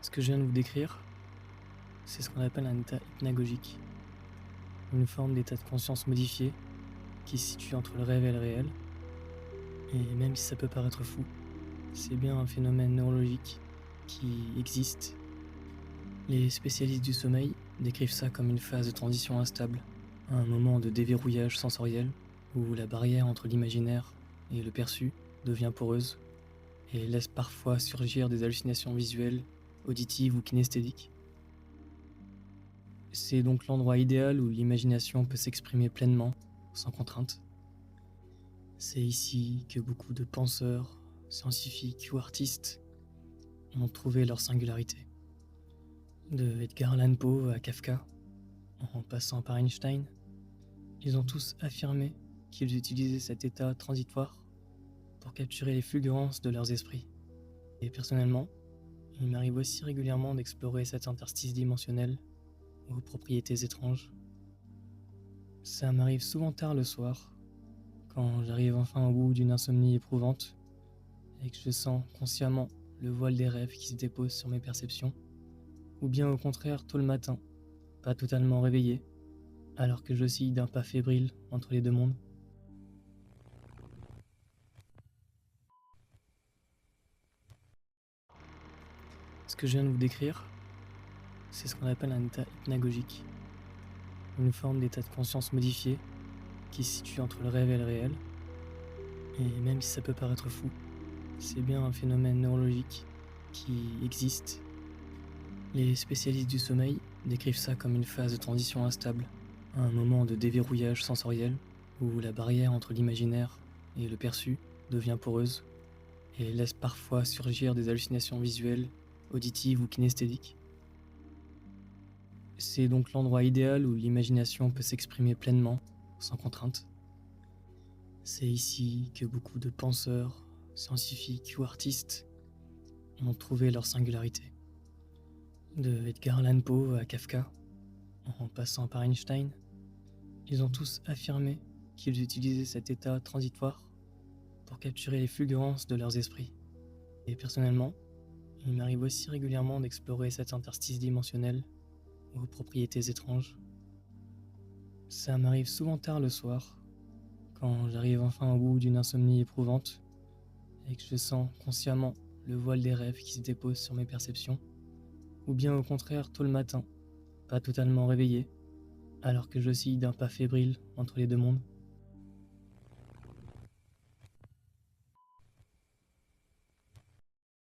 Ce que je viens de vous décrire, c'est ce qu'on appelle un état hypnagogique, une forme d'état de conscience modifié qui se situe entre le rêve et le réel. Et même si ça peut paraître fou, c'est bien un phénomène neurologique qui existe. Les spécialistes du sommeil décrivent ça comme une phase de transition instable, un moment de déverrouillage sensoriel où la barrière entre l'imaginaire et le perçu devient poreuse et laisse parfois surgir des hallucinations visuelles, auditives ou kinesthésiques. C'est donc l'endroit idéal où l'imagination peut s'exprimer pleinement, sans contrainte. C'est ici que beaucoup de penseurs, scientifiques ou artistes ont trouvé leur singularité. De Edgar Allan Poe à Kafka, en passant par Einstein, ils ont tous affirmé qu'ils utilisaient cet état transitoire pour capturer les fulgurances de leurs esprits. Et personnellement, il m'arrive aussi régulièrement d'explorer cet interstice dimensionnel aux propriétés étranges. Ça m'arrive souvent tard le soir, quand j'arrive enfin au bout d'une insomnie éprouvante et que je sens consciemment le voile des rêves qui se dépose sur mes perceptions, ou bien au contraire tôt le matin, pas totalement réveillé, alors que j'oscille d'un pas fébrile entre les deux mondes. Ce que je viens de vous décrire, c'est ce qu'on appelle un état hypnagogique, une forme d'état de conscience modifié qui se situe entre le rêve et le réel. Et même si ça peut paraître fou, c'est bien un phénomène neurologique qui existe. Les spécialistes du sommeil décrivent ça comme une phase de transition instable, un moment de déverrouillage sensoriel où la barrière entre l'imaginaire et le perçu devient poreuse et laisse parfois surgir des hallucinations visuelles, auditives ou kinesthésiques. C'est donc l'endroit idéal où l'imagination peut s'exprimer pleinement, sans contrainte. C'est ici que beaucoup de penseurs, scientifiques ou artistes ont trouvé leur singularité. De Edgar Allan Poe à Kafka, en passant par Einstein, ils ont tous affirmé qu'ils utilisaient cet état transitoire pour capturer les fulgurances de leurs esprits. Et personnellement, il m'arrive aussi régulièrement d'explorer cet interstice dimensionnel aux propriétés étranges. Ça m'arrive souvent tard le soir, quand j'arrive enfin au bout d'une insomnie éprouvante et que je sens consciemment le voile des rêves qui se dépose sur mes perceptions, ou bien au contraire tôt le matin, pas totalement réveillé, alors que j'oscille d'un pas fébrile entre les deux mondes.